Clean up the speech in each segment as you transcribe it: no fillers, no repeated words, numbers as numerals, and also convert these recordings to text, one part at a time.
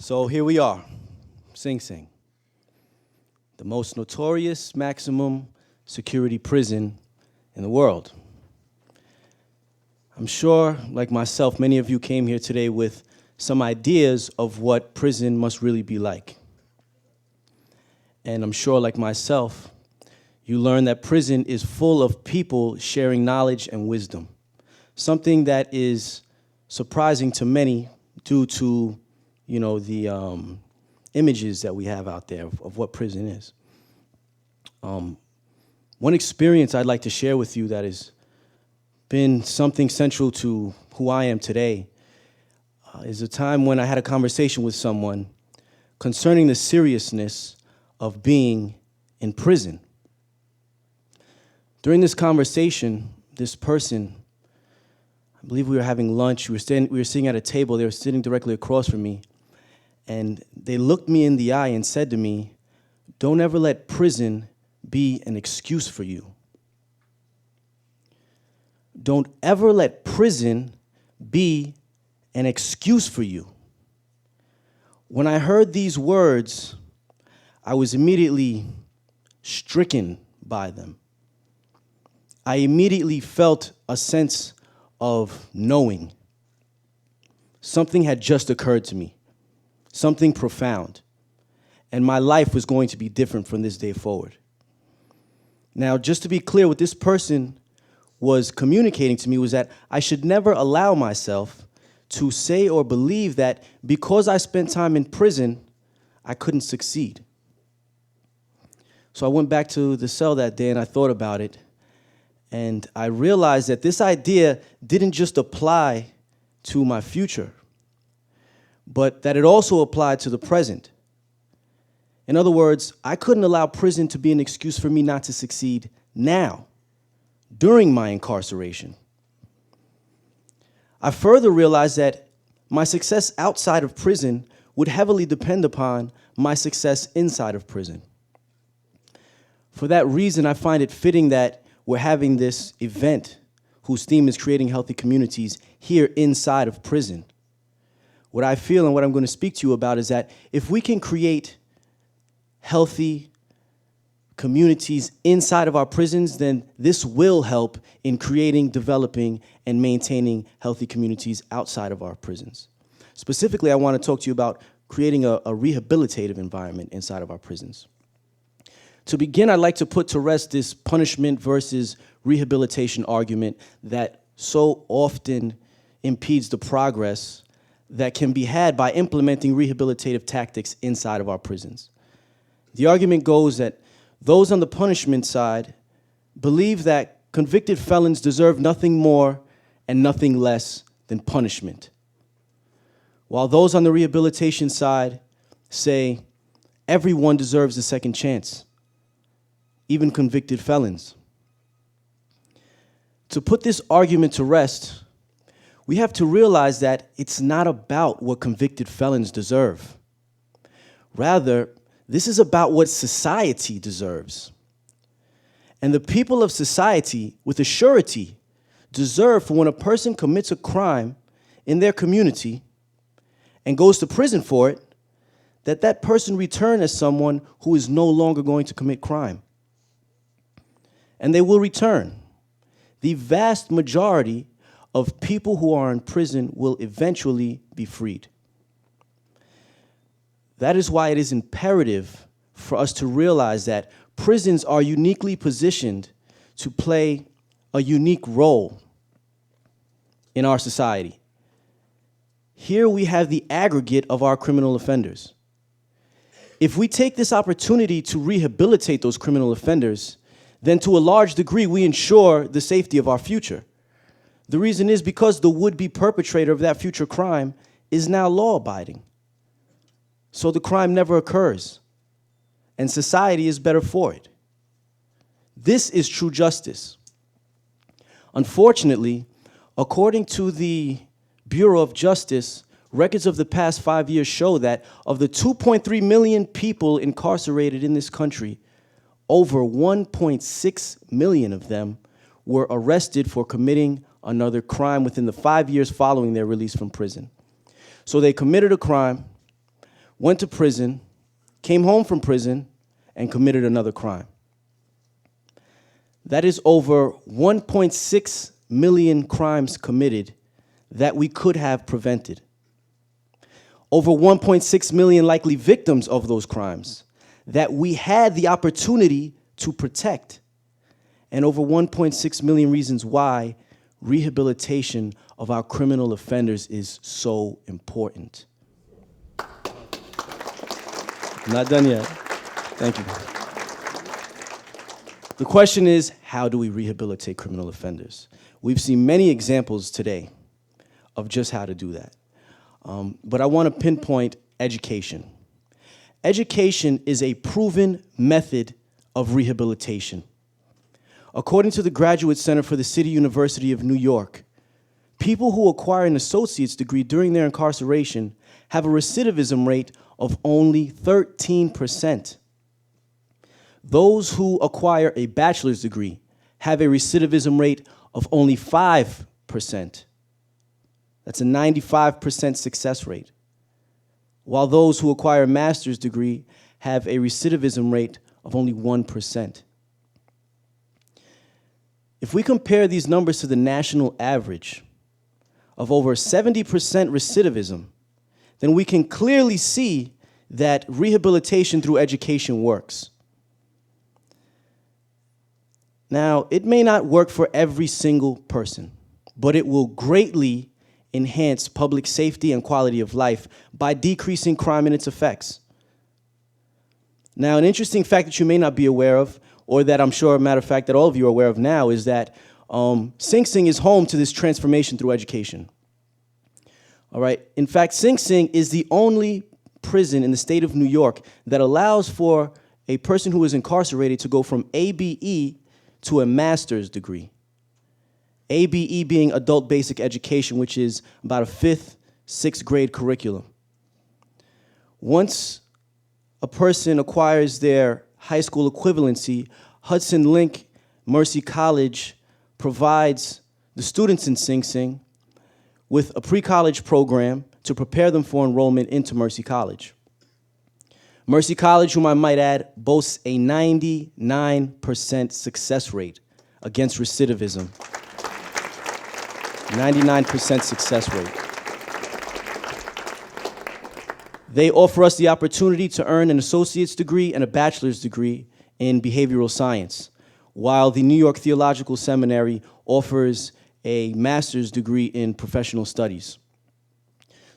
So here we are, Sing Sing, the most notorious maximum security prison in the world. I'm sure, like myself, many of you came here today with some ideas of what prison must really be like. And I'm sure, like myself, you learned that prison is full of people sharing knowledge and wisdom, something that is surprising to many due to, the images that we have out there of what prison is. One experience I'd like to share with you that has been something central to who I am today is a time when I had a conversation with someone concerning the seriousness of being in prison. During this conversation, this person, I believe we were having lunch, we were sitting at a table, they were sitting directly across from me, and they looked me in the eye and said to me, "Don't ever let prison be an excuse for you. Don't ever let prison be an excuse for you." When I heard these words, I was immediately stricken by them. I immediately felt a sense of knowing. Something had just occurred to me, something profound, and my life was going to be different from this day forward. Now, just to be clear, what this person was communicating to me was that I should never allow myself to say or believe that because I spent time in prison, I couldn't succeed. So I went back to the cell that day and I thought about it, and I realized that this idea didn't just apply to my future, but that it also applied to the present. In other words, I couldn't allow prison to be an excuse for me not to succeed now, during my incarceration. I further realized that my success outside of prison would heavily depend upon my success inside of prison. For that reason, I find it fitting that we're having this event whose theme is creating healthy communities here inside of prison. What I feel and what I'm going to speak to you about is that if we can create healthy communities inside of our prisons, then this will help in creating, developing, and maintaining healthy communities outside of our prisons. Specifically, I want to talk to you about creating a rehabilitative environment inside of our prisons. To begin, I'd like to put to rest this punishment versus rehabilitation argument that so often impedes the progress that can be had by implementing rehabilitative tactics inside of our prisons. The argument goes that those on the punishment side believe that convicted felons deserve nothing more and nothing less than punishment, while those on the rehabilitation side say everyone deserves a second chance, even convicted felons. To put this argument to rest, we have to realize that it's not about what convicted felons deserve. Rather, this is about what society deserves. And the people of society, with a surety, deserve for when a person commits a crime in their community and goes to prison for it, that that person return as someone who is no longer going to commit crime. And they will return. The vast majority of people who are in prison will eventually be freed. That is why it is imperative for us to realize that prisons are uniquely positioned to play a unique role in our society. Here we have the aggregate of our criminal offenders. If we take this opportunity to rehabilitate those criminal offenders, then to a large degree we ensure the safety of our future. The reason is because the would-be perpetrator of that future crime is now law-abiding. So the crime never occurs, and society is better for it. This is true justice. Unfortunately, according to the Bureau of Justice, records of the past 5 years show that of the 2.3 million people incarcerated in this country, over 1.6 million of them were arrested for committing another crime within the 5 years following their release from prison. So they committed a crime, went to prison, came home from prison, and committed another crime. That is over 1.6 million crimes committed that we could have prevented. Over 1.6 million likely victims of those crimes that we had the opportunity to protect. And over 1.6 million reasons why rehabilitation of our criminal offenders is so important. I'm not done yet. Thank you. The question is, how do we rehabilitate criminal offenders? We've seen many examples today of just how to do that. But I want to pinpoint education. Education is a proven method of rehabilitation. According to the Graduate Center for the City University of New York, people who acquire an associate's degree during their incarceration have a recidivism rate of only 13%. Those who acquire a bachelor's degree have a recidivism rate of only 5%. That's a 95% success rate. While those who acquire a master's degree have a recidivism rate of only 1%. If we compare these numbers to the national average of over 70% recidivism, then we can clearly see that rehabilitation through education works. Now, it may not work for every single person, but it will greatly enhance public safety and quality of life by decreasing crime and its effects. Now, an interesting fact that you may not be aware of, or that I'm sure, a matter of fact, that all of you are aware of now, is that Sing Sing is home to this transformation through education. All right. In fact, Sing Sing is the only prison in the state of New York that allows for a person who is incarcerated to go from ABE to a master's degree. ABE being adult basic education, which is about a 5th, 6th grade curriculum. Once a person acquires their high school equivalency, Hudson Link Mercy College provides the students in Sing Sing with a pre-college program to prepare them for enrollment into Mercy College. Mercy College, whom I might add, boasts a 99% success rate against recidivism. 99% success rate. They offer us the opportunity to earn an associate's degree and a bachelor's degree in behavioral science, while the New York Theological Seminary offers a master's degree in professional studies.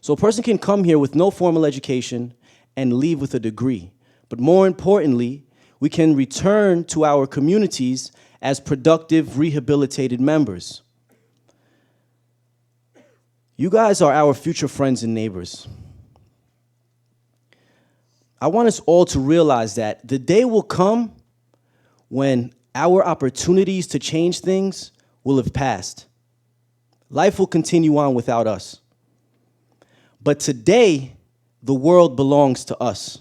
So a person can come here with no formal education and leave with a degree. But more importantly, we can return to our communities as productive, rehabilitated members. You guys are our future friends and neighbors. I want us all to realize that the day will come when our opportunities to change things will have passed. Life will continue on without us. But today, the world belongs to us.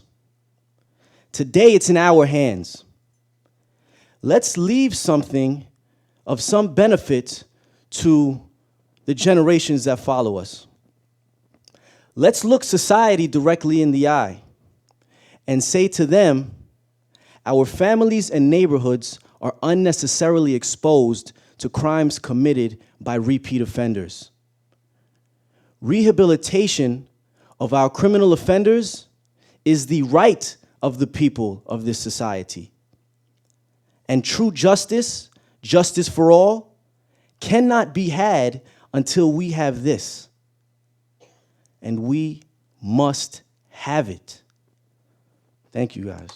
Today, it's in our hands. Let's leave something of some benefit to the generations that follow us. Let's look society directly in the eye and say to them, our families and neighborhoods are unnecessarily exposed to crimes committed by repeat offenders. Rehabilitation of our criminal offenders is the right of the people of this society. And true justice, justice for all, cannot be had until we have this. And we must have it. Thank you, guys.